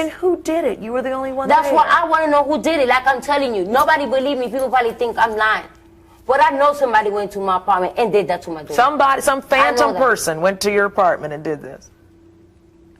then who did it? You were the only one That's there. what I want to know, who did it. Like I'm telling you, nobody believe me. People probably think I'm lying. But I know somebody went to my apartment and did that to my daughter. Some phantom person went to your apartment and did this.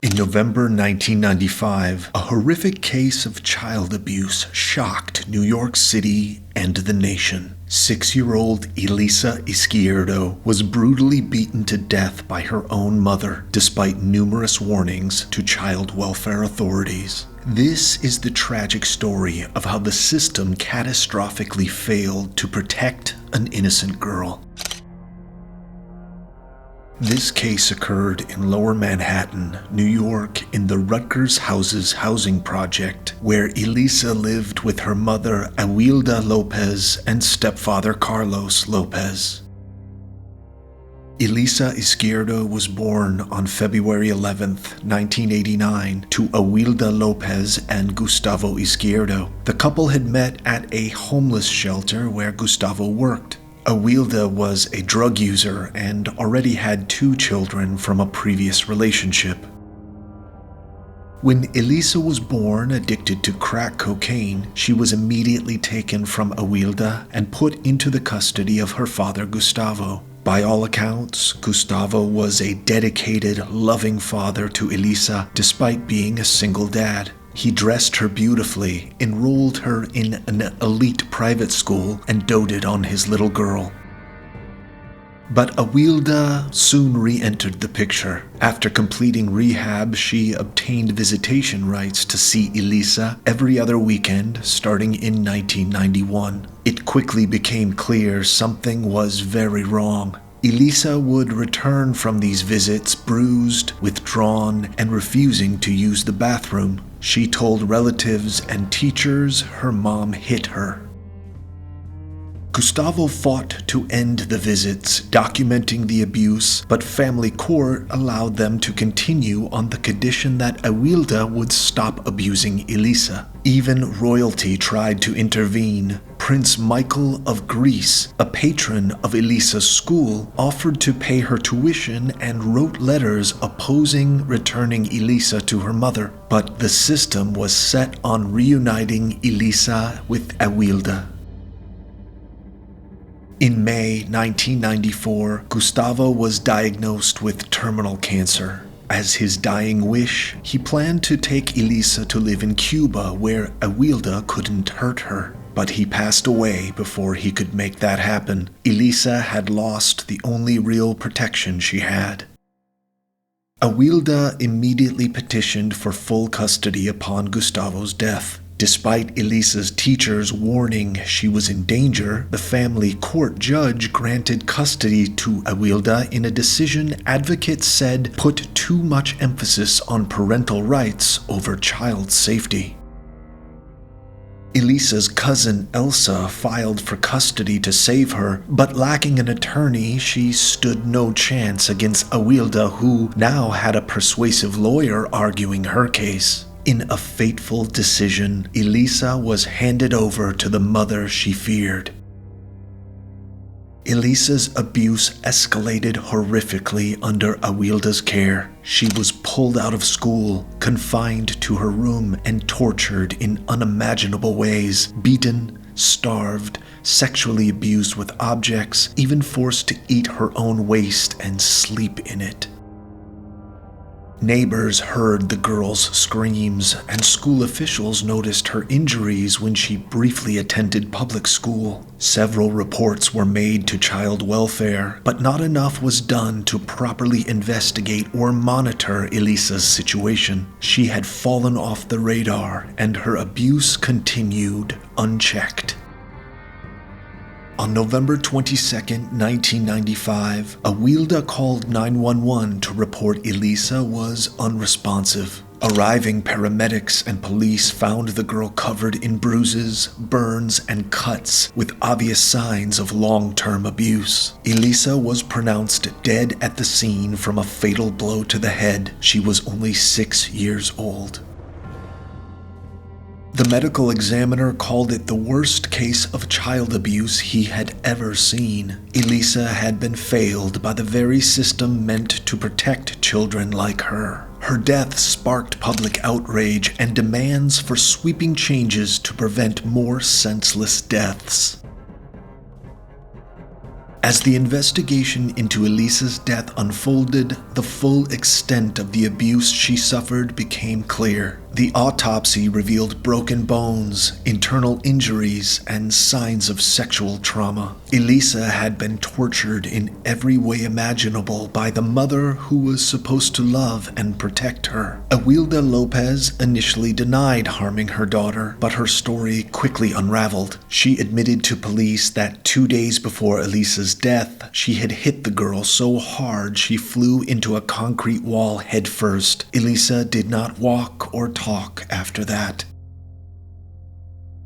In November 1995, a horrific case of child abuse shocked New York City and the nation. 6-year-old Elisa Izquierdo was brutally beaten to death by her own mother, despite numerous warnings to child welfare authorities. This is the tragic story of how the system catastrophically failed to protect an innocent girl. This case occurred in Lower Manhattan, New York, in the Rutgers Houses housing project, where Elisa lived with her mother Awilda Lopez and stepfather Carlos Lopez. Elisa Izquierdo was born on February 11, 1989, to Awilda Lopez and Gustavo Izquierdo. The couple had met at a homeless shelter where Gustavo worked. Awilda was a drug user and already had 2 children from a previous relationship. When Elisa was born addicted to crack cocaine, she was immediately taken from Awilda and put into the custody of her father Gustavo. By all accounts, Gustavo was a dedicated, loving father to Elisa despite being a single dad. He dressed her beautifully, enrolled her in an elite private school, and doted on his little girl. But Awilda soon re-entered the picture. After completing rehab, she obtained visitation rights to see Elisa every other weekend starting in 1991. It quickly became clear something was very wrong. Elisa would return from these visits bruised, withdrawn, and refusing to use the bathroom. She told relatives and teachers her mom hit her. Gustavo fought to end the visits, documenting the abuse, but family court allowed them to continue on the condition that Awilda would stop abusing Elisa. Even royalty tried to intervene. Prince Michael of Greece, a patron of Elisa's school, offered to pay her tuition and wrote letters opposing returning Elisa to her mother. But the system was set on reuniting Elisa with Awilda. In May 1994, Gustavo was diagnosed with terminal cancer. As his dying wish, he planned to take Elisa to live in Cuba where Awilda couldn't hurt her. But he passed away before he could make that happen. Elisa had lost the only real protection she had. Awilda immediately petitioned for full custody upon Gustavo's death. Despite Elisa's teachers warning she was in danger, the family court judge granted custody to Awilda in a decision advocates said put too much emphasis on parental rights over child safety. Elisa's cousin Elsa filed for custody to save her, but lacking an attorney, she stood no chance against Awilda, who now had a persuasive lawyer arguing her case. In a fateful decision, Elisa was handed over to the mother she feared. Elisa's abuse escalated horrifically under Awilda's care. She was pulled out of school, confined to her room, and tortured in unimaginable ways, beaten, starved, sexually abused with objects, even forced to eat her own waste and sleep in it. Neighbors heard the girl's screams, and school officials noticed her injuries when she briefly attended public school. Several reports were made to child welfare, but not enough was done to properly investigate or monitor Elisa's situation. She had fallen off the radar, and her abuse continued unchecked. On November 22, 1995, Awilda called 911 to report Elisa was unresponsive. Arriving paramedics and police found the girl covered in bruises, burns, and cuts with obvious signs of long-term abuse. Elisa was pronounced dead at the scene from a fatal blow to the head. She was only 6 years old. The medical examiner called it the worst case of child abuse he had ever seen. Elisa had been failed by the very system meant to protect children like her. Her death sparked public outrage and demands for sweeping changes to prevent more senseless deaths. As the investigation into Elisa's death unfolded, the full extent of the abuse she suffered became clear. The autopsy revealed broken bones, internal injuries, and signs of sexual trauma. Elisa had been tortured in every way imaginable by the mother who was supposed to love and protect her. Awilda Lopez initially denied harming her daughter, but her story quickly unraveled. She admitted to police that 2 days before Elisa's death, she had hit the girl so hard she flew into a concrete wall headfirst. Elisa did not walk or talk after that.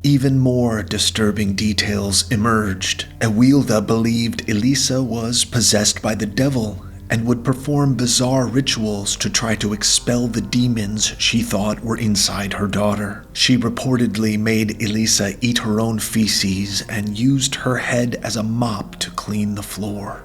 Even more disturbing details emerged. Awilda believed Elisa was possessed by the devil and would perform bizarre rituals to try to expel the demons she thought were inside her daughter. She reportedly made Elisa eat her own feces and used her head as a mop to clean the floor.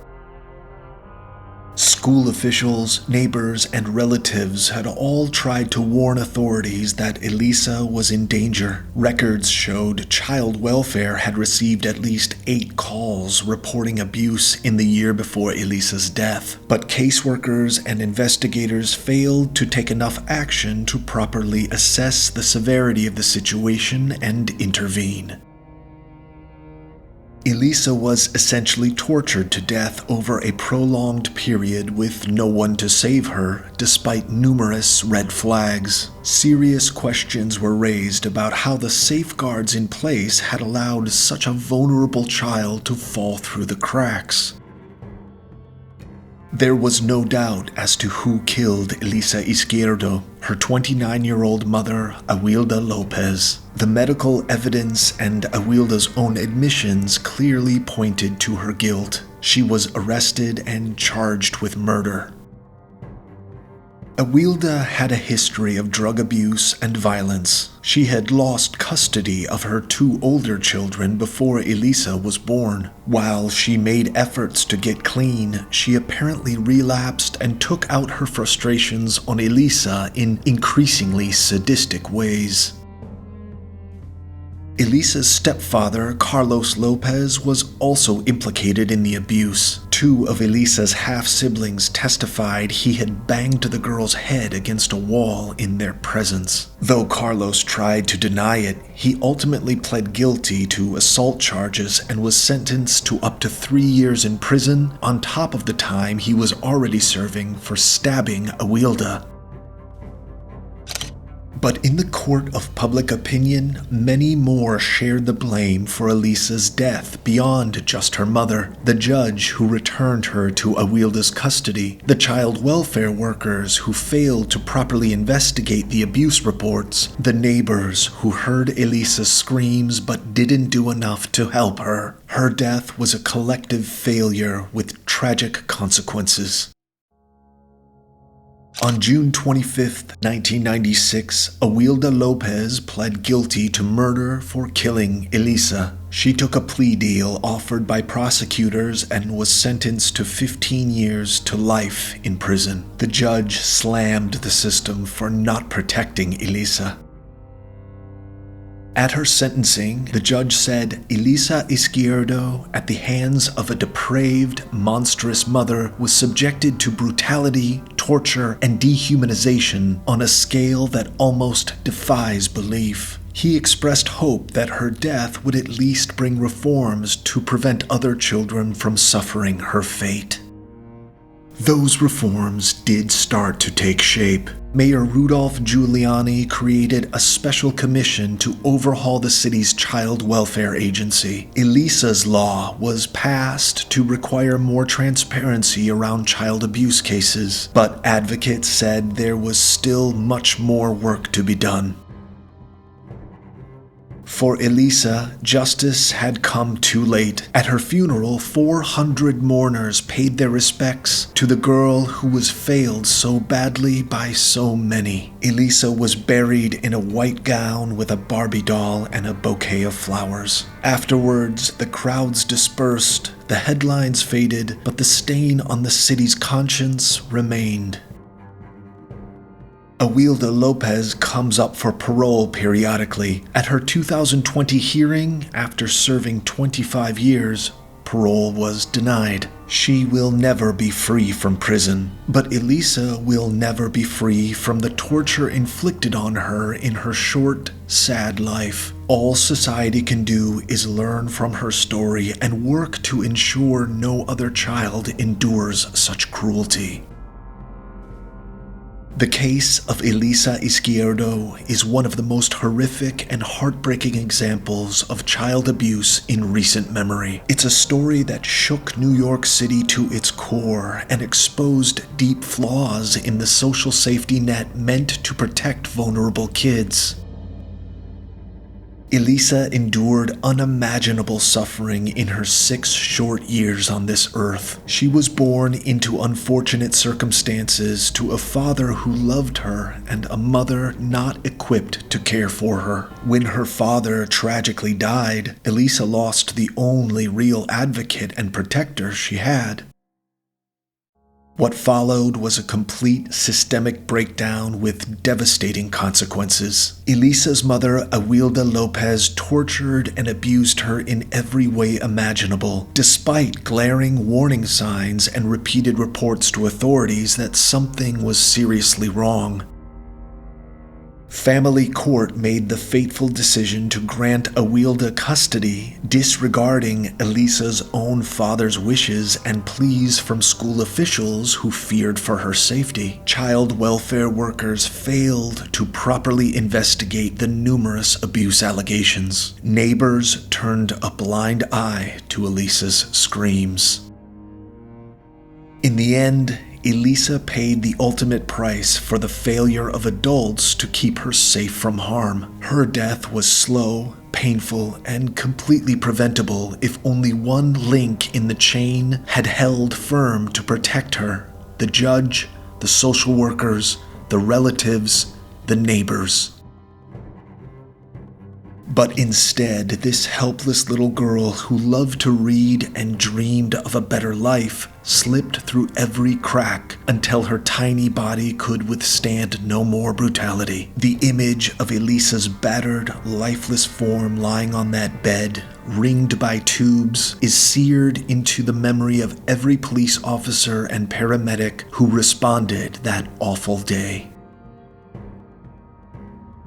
School officials, neighbors, and relatives had all tried to warn authorities that Elisa was in danger. Records showed child welfare had received at least 8 calls reporting abuse in the year before Elisa's death, but caseworkers and investigators failed to take enough action to properly assess the severity of the situation and intervene. Elisa was essentially tortured to death over a prolonged period with no one to save her, despite numerous red flags. Serious questions were raised about how the safeguards in place had allowed such a vulnerable child to fall through the cracks. There was no doubt as to who killed Elisa Izquierdo, her 29-year-old mother, Awilda Lopez. The medical evidence and Awilda's own admissions clearly pointed to her guilt. She was arrested and charged with murder. Awilda had a history of drug abuse and violence. She had lost custody of her 2 older children before Elisa was born. While she made efforts to get clean, she apparently relapsed and took out her frustrations on Elisa in increasingly sadistic ways. Elisa's stepfather, Carlos Lopez, was also implicated in the abuse. 2 of Elisa's half-siblings testified he had banged the girl's head against a wall in their presence. Though Carlos tried to deny it, he ultimately pled guilty to assault charges and was sentenced to up to 3 years in prison, on top of the time he was already serving for stabbing Awilda. But in the court of public opinion, many more shared the blame for Elisa's death beyond just her mother. The judge who returned her to Awilda's custody, the child welfare workers who failed to properly investigate the abuse reports, the neighbors who heard Elisa's screams but didn't do enough to help her. Her death was a collective failure with tragic consequences. On June 25, 1996, Awilda Lopez pled guilty to murder for killing Elisa. She took a plea deal offered by prosecutors and was sentenced to 15 years to life in prison. The judge slammed the system for not protecting Elisa. At her sentencing, the judge said Elisa Izquierdo, at the hands of a depraved, monstrous mother, was subjected to brutality, torture, and dehumanization on a scale that almost defies belief. He expressed hope that her death would at least bring reforms to prevent other children from suffering her fate. Those reforms did start to take shape. Mayor Rudolph Giuliani created a special commission to overhaul the city's child welfare agency. Elisa's law was passed to require more transparency around child abuse cases, but advocates said there was still much more work to be done. For Elisa, justice had come too late. At her funeral, 400 mourners paid their respects to the girl who was failed so badly by so many. Elisa was buried in a white gown with a Barbie doll and a bouquet of flowers. Afterwards, the crowds dispersed, the headlines faded, but the stain on the city's conscience remained. Awilda Lopez comes up for parole periodically. At her 2020 hearing, after serving 25 years, parole was denied. She will never be free from prison, but Elisa will never be free from the torture inflicted on her in her short, sad life. All society can do is learn from her story and work to ensure no other child endures such cruelty. The case of Elisa Izquierdo is one of the most horrific and heartbreaking examples of child abuse in recent memory. It's a story that shook New York City to its core and exposed deep flaws in the social safety net meant to protect vulnerable kids. Elisa endured unimaginable suffering in her 6 short years on this earth. She was born into unfortunate circumstances to a father who loved her and a mother not equipped to care for her. When her father tragically died, Elisa lost the only real advocate and protector she had. What followed was a complete systemic breakdown with devastating consequences. Elisa's mother, Awilda Lopez, tortured and abused her in every way imaginable, despite glaring warning signs and repeated reports to authorities that something was seriously wrong. Family court made the fateful decision to grant Awilda custody, disregarding Elisa's own father's wishes and pleas from school officials who feared for her safety. Child welfare workers failed to properly investigate the numerous abuse allegations. Neighbors turned a blind eye to Elisa's screams. In the end, Elisa paid the ultimate price for the failure of adults to keep her safe from harm. Her death was slow, painful, and completely preventable if only one link in the chain had held firm to protect her: the judge, the social workers, the relatives, the neighbors. But instead, this helpless little girl who loved to read and dreamed of a better life slipped through every crack until her tiny body could withstand no more brutality. The image of Elisa's battered, lifeless form lying on that bed, ringed by tubes, is seared into the memory of every police officer and paramedic who responded that awful day.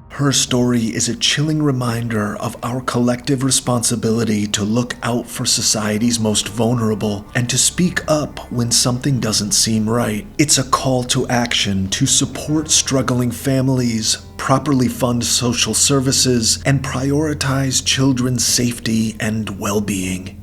Her story is a chilling reminder of our collective responsibility to look out for society's most vulnerable and to speak up when something doesn't seem right. It's a call to action to support struggling families, properly fund social services, and prioritize children's safety and well-being.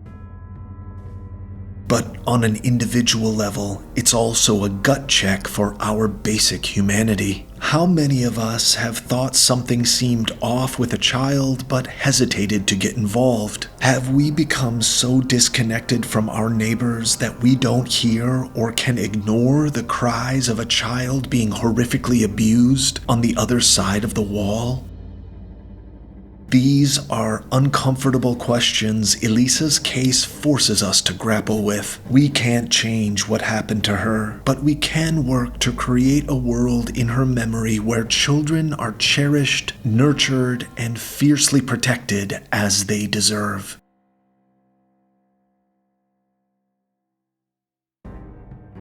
But on an individual level, it's also a gut check for our basic humanity. How many of us have thought something seemed off with a child but hesitated to get involved? Have we become so disconnected from our neighbors that we don't hear or can ignore the cries of a child being horrifically abused on the other side of the wall? These are uncomfortable questions Elisa's case forces us to grapple with. We can't change what happened to her, but we can work to create a world in her memory where children are cherished, nurtured, and fiercely protected as they deserve.